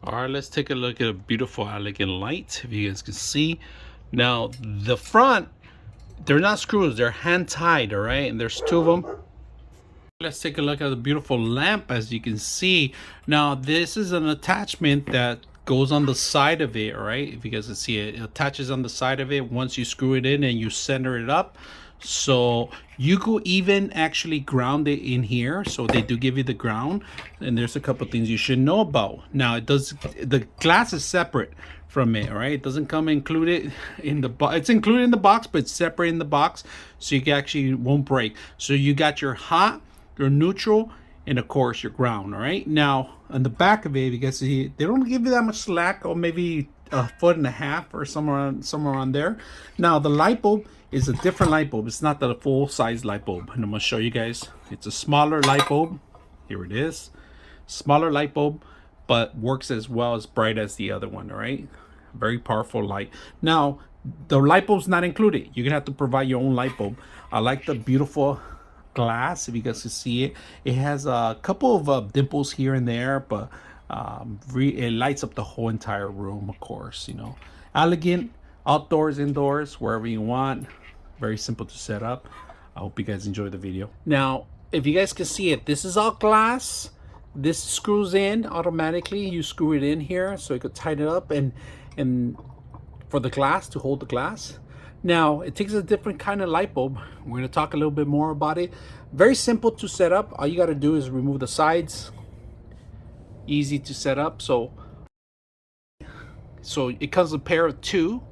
All right, let's take a look at a beautiful elegant light. If you guys can see, now the front, they're not screws, they're hand tied. All right, and there's two of them. Let's take a look at the beautiful lamp. As you can see, now this is an attachment that goes on the side of it. All right, if you guys can see it, it attaches on the side of it once you screw it in and you center it up. So you could even actually ground it in here. So they do give you the ground, and there's a couple things you should know about. Now it does, the glass is separate from it. All right, it doesn't come included in the box. It's included in the box, but it's separate in the box, so you actually won't break. So you got your hot, your neutral, and of course your ground. All right, now on the back of it, you guys see, they don't give you that much slack, or maybe a foot and a half or somewhere around there. Now the light bulb is a different light bulb. It's not the full size light bulb, and I'm gonna show you guys. It's a smaller light bulb. Here it is, smaller light bulb, but works as well as bright as the other one. All right, very powerful light. Now the light bulb's not included. You're gonna have to provide your own light bulb. I like the beautiful glass. If you guys can see it, it has a couple of dimples here and there, but it lights up the whole entire room. Of course, you know, elegant, outdoors, indoors, wherever you want. Very simple to set up. I hope you guys enjoy the video. Now if you guys can see it, this is all glass. This screws in automatically. You screw it in here so you could tighten it up, and for the glass, to hold the glass. Now it takes a different kind of light bulb. We're going to talk a little bit more about it. Very simple to set up. All you got to do is remove the sides. Easy to set up. So it comes a pair of two.